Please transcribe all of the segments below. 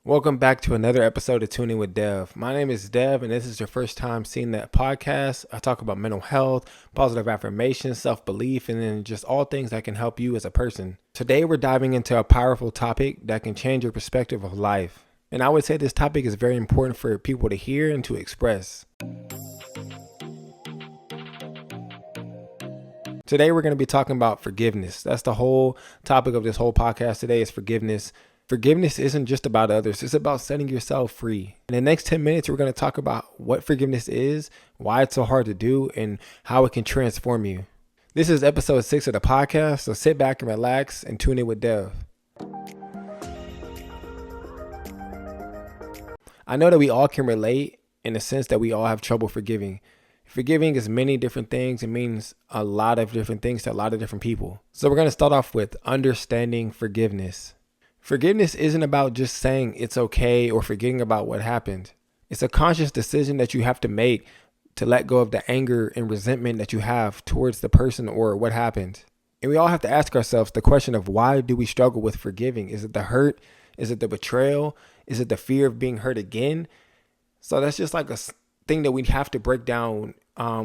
Welcome back to another episode of Tuning with Dev. My name is Dev, and this is your first time seeing that podcast. I talk about mental health, positive affirmations, self-belief, and then just all things that can help you as a person. Today, we're diving into a powerful topic that can change your perspective of life. And I would say this topic is very important for people to hear and to express. Today, we're going to be talking about forgiveness. That's the whole topic of this whole podcast today is forgiveness. Forgiveness isn't just about others. It's about setting yourself free. In the next 10 minutes, we're going to talk about what forgiveness is, why it's so hard to do, and how it can transform you. This is episode 6 of the podcast, so sit back and relax and tune in with Dev. I know that we all can relate in the sense that we all have trouble forgiving. Forgiving is many different things. It means a lot of different things to a lot of different people. So we're going to start off with understanding forgiveness. Forgiveness isn't about just saying it's okay or forgetting about what happened. It's a conscious decision that you have to make to let go of the anger and resentment that you have towards the person or what happened. And we all have to ask ourselves the question of why do we struggle with forgiving? Is it the hurt? Is it the betrayal? Is it the fear of being hurt again? So that's just like a thing that we have to break down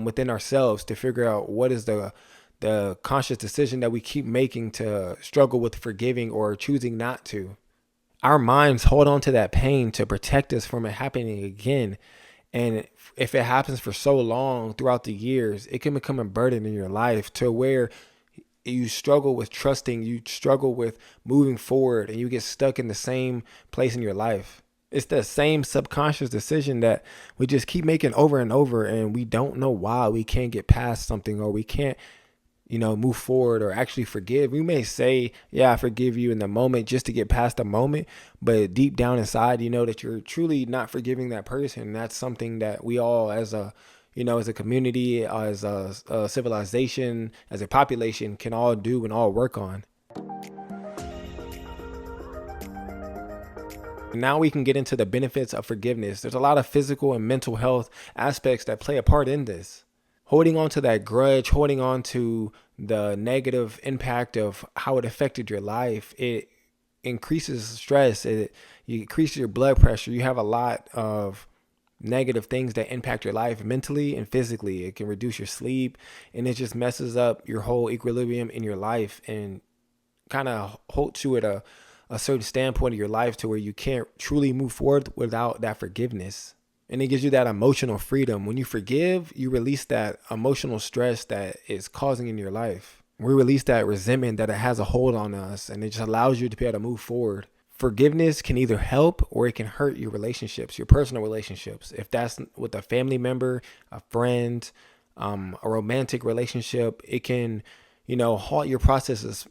within ourselves to figure out what is the conscious decision that we keep making to struggle with forgiving or choosing not to. Our minds hold on to that pain to protect us from it happening again. And if it happens for so long throughout the years, it can become a burden in your life to where you struggle with trusting, you struggle with moving forward, and you get stuck in the same place in your life. It's the same subconscious decision that we just keep making over and over, and we don't know why we can't get past something or we can't move forward or actually forgive. We may say, yeah, I forgive you in the moment just to get past the moment. But deep down inside, you know that you're truly not forgiving that person. That's something that we all as a community, as a civilization, as a population can all do and all work on. Now we can get into the benefits of forgiveness. There's a lot of physical and mental health aspects that play a part in this. Holding on to that grudge, holding on to the negative impact of how it affected your life, it increases stress. You increase your blood pressure. You have a lot of negative things that impact your life mentally and physically. It can reduce your sleep, and it just messes up your whole equilibrium in your life and kind of holds you at a certain standpoint of your life to where you can't truly move forward without that forgiveness. And it gives you that emotional freedom. When you forgive, you release that emotional stress that is causing in your life. We release that resentment that it has a hold on us, and it just allows you to be able to move forward. Forgiveness can either help or it can hurt your relationships, your personal relationships. If that's with a family member, a friend, a romantic relationship, it can, halt your processes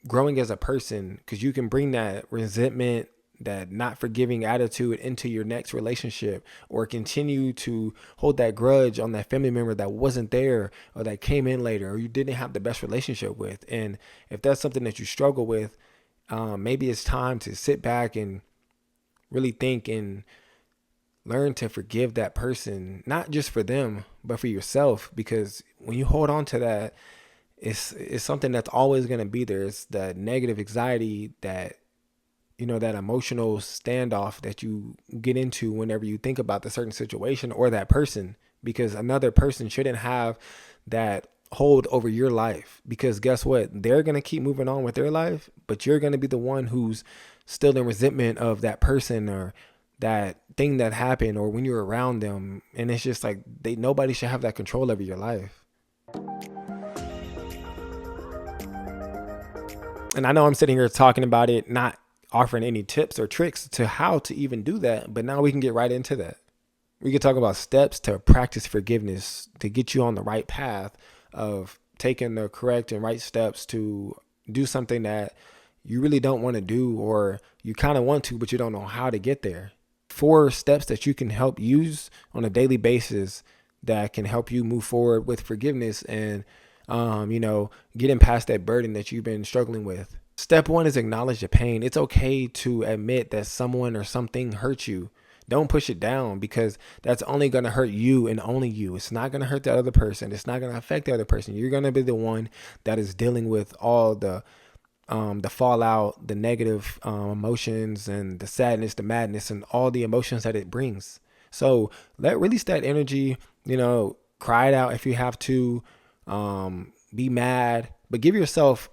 growing as a person, because you can bring that resentment, that not forgiving attitude into your next relationship, or continue to hold that grudge on that family member that wasn't there or that came in later or you didn't have the best relationship with. And if that's something that you struggle with, maybe it's time to sit back and really think and learn to forgive that person, not just for them, but for yourself. Because when you hold on to that, it's something that's always going to be there. It's the negative anxiety that that emotional standoff that you get into whenever you think about the certain situation or that person, because another person shouldn't have that hold over your life, because guess what? They're going to keep moving on with their life, but you're going to be the one who's still in resentment of that person or that thing that happened or when you're around them. And it's just like nobody should have that control over your life. And I know I'm sitting here talking about it, not offering any tips or tricks to how to even do that, but now we can get right into that. We can talk about steps to practice forgiveness to get you on the right path of taking the correct and right steps to do something that you really don't want to do, or you kind of want to, but you don't know how to get there. 4 steps that you can help use on a daily basis that can help you move forward with forgiveness and, getting past that burden that you've been struggling with. Step 1 is acknowledge the pain. It's okay to admit that someone or something hurt you. Don't push it down, because that's only going to hurt you and only you. It's not going to hurt the other person. It's not going to affect the other person. You're going to be the one that is dealing with all the the fallout, the negative emotions, and the sadness, the madness, and all the emotions that it brings. So release that energy, cry it out if you have to, be mad, but give yourself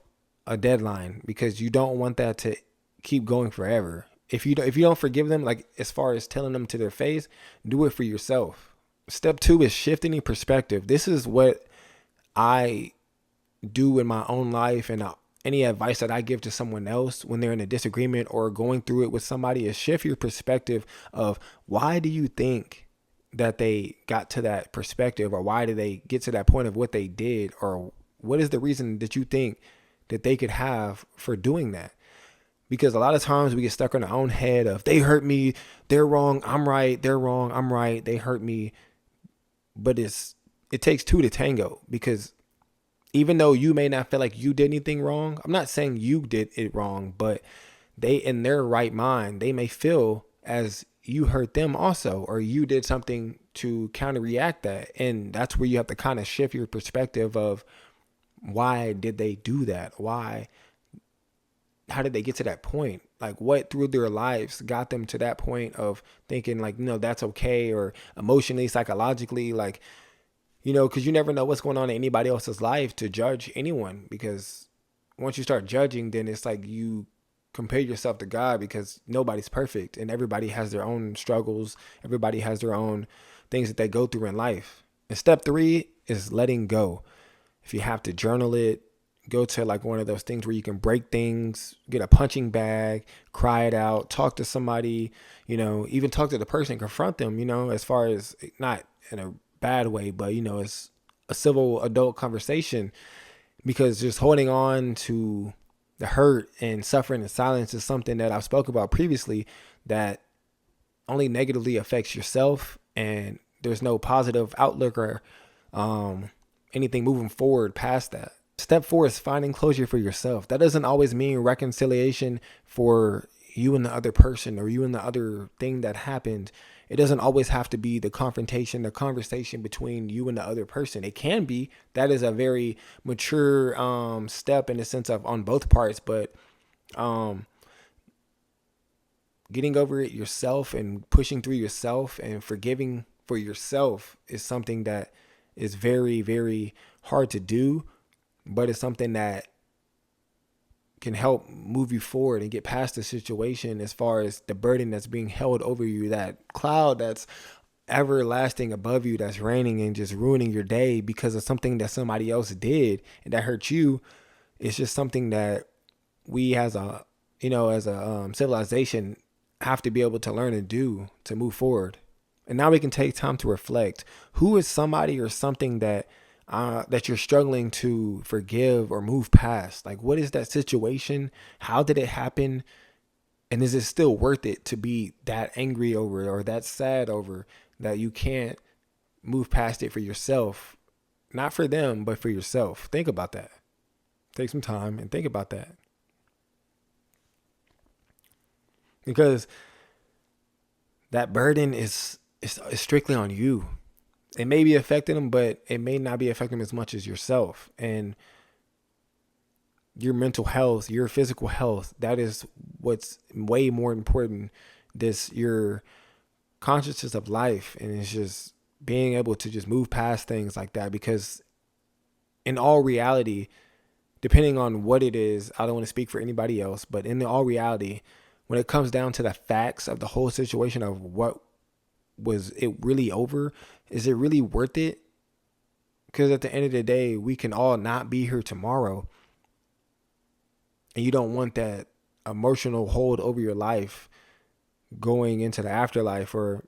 a deadline, because you don't want that to keep going forever. If you don't forgive them, like as far as telling them to their face, do it for yourself. Step 2 is shifting perspective. This is what I do in my own life, and any advice that I give to someone else when they're in a disagreement or going through it with somebody is shift your perspective of why do you think that they got to that perspective, or why did they get to that point of what they did, or what is the reason that you think that they could have for doing that. Because a lot of times we get stuck in our own head of they hurt me, they're wrong, I'm right, they're wrong, I'm right, they hurt me. But it takes two to tango, because even though you may not feel like you did anything wrong, I'm not saying you did it wrong, but they, in their right mind, they may feel as you hurt them also, or you did something to counteract that. And that's where you have to kind of shift your perspective of why did they do that? How did they get to that point? Like what through their lives got them to that point of thinking like, that's okay, or emotionally, psychologically, like, because you never know what's going on in anybody else's life to judge anyone. Because once you start judging, then it's like you compare yourself to God, because nobody's perfect and everybody has their own struggles. Everybody has their own things that they go through in life. And step 3 is letting go. If you have to journal it, go to like one of those things where you can break things, get a punching bag, cry it out, talk to somebody, even talk to the person, confront them, as far as not in a bad way, but it's a civil adult conversation. Because just holding on to the hurt and suffering in silence is something that I've spoke about previously, that only negatively affects yourself, and there's no positive outlook or anything moving forward past that. Step 4 is finding closure for yourself. That doesn't always mean reconciliation for you and the other person, or you and the other thing that happened. It doesn't always have to be the confrontation, the conversation between you and the other person. It can be. That is a very mature step in the sense of on both parts, but getting over it yourself and pushing through yourself and forgiving for yourself is something that is very, very hard to do, but it's something that can help move you forward and get past the situation, as far as the burden that's being held over you, that cloud that's everlasting above you, that's raining and just ruining your day because of something that somebody else did and that hurt you. It's just something that we as a civilization have to be able to learn and do to move forward. And now we can take time to reflect. Who is somebody or something that you're struggling to forgive or move past? Like, what is that situation? How did it happen? And is it still worth it to be that angry over it or that sad over, that you can't move past it for yourself? Not for them, but for yourself. Think about that. Take some time and think about that. Because that burden is strictly on you. It may be affecting them, but it may not be affecting them as much as yourself. And your mental health, your physical health, that is what's way more important. Your consciousness of life, and it's just being able to just move past things like that. Because in all reality, depending on what it is, I don't want to speak for anybody else, but in all reality, when it comes down to the facts of the whole situation of what was it really over, is it really worth it? Because at the end of the day, we can all not be here tomorrow. And you don't want that emotional hold over your life going into the afterlife, or,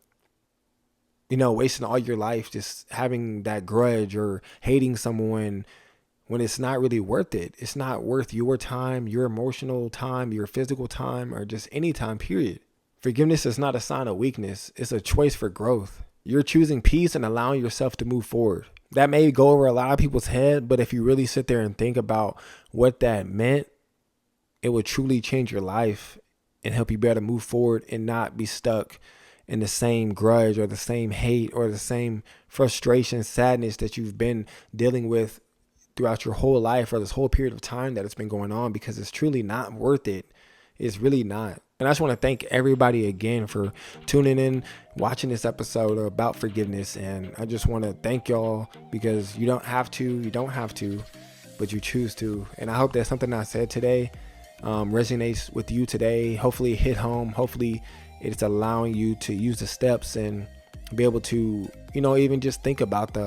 wasting all your life just having that grudge or hating someone when it's not really worth it. It's not worth your time, your emotional time, your physical time, or just any time, period. Forgiveness is not a sign of weakness. It's a choice for growth. You're choosing peace and allowing yourself to move forward. That may go over a lot of people's head, but if you really sit there and think about what that meant, it would truly change your life and help you be able to move forward and not be stuck in the same grudge or the same hate or the same frustration, sadness that you've been dealing with throughout your whole life or this whole period of time that it's been going on, because it's truly not worth it. It's really not. And I just want to thank everybody again for tuning in, watching this episode about forgiveness. And I just want to thank y'all, because you don't have to, but you choose to. And I hope that something I said today resonates with you today. Hopefully it hit home. Hopefully it's allowing you to use the steps and be able to, even just think about the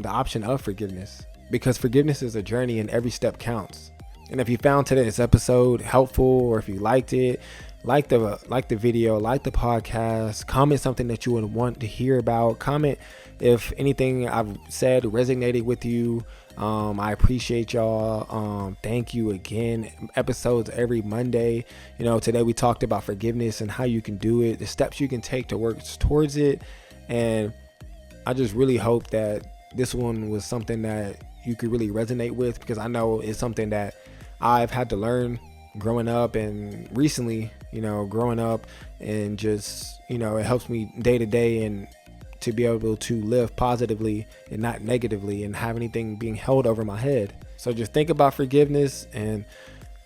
option of forgiveness, because forgiveness is a journey and every step counts. And if you found today's episode helpful, or if you liked it, like the video, like the podcast, comment something that you would want to hear about. Comment if anything I've said resonated with you. I appreciate y'all. Thank you again. Episodes every Monday. Today we talked about forgiveness and how you can do it, the steps you can take to work towards it. And I just really hope that this one was something that you could really resonate with, because I know it's something that I've had to learn growing up, and recently, growing up, and just, it helps me day to day and to be able to live positively and not negatively and have anything being held over my head. So just think about forgiveness and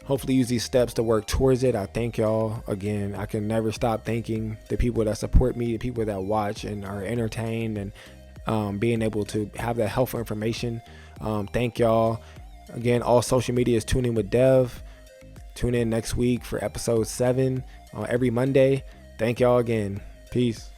hopefully use these steps to work towards it. I thank y'all again. I can never stop thanking the people that support me, the people that watch and are entertained, and being able to have that helpful information. Thank y'all. Again, all social media is TuneInWithDev. Tune in next week for episode 7 every Monday. Thank y'all again. Peace.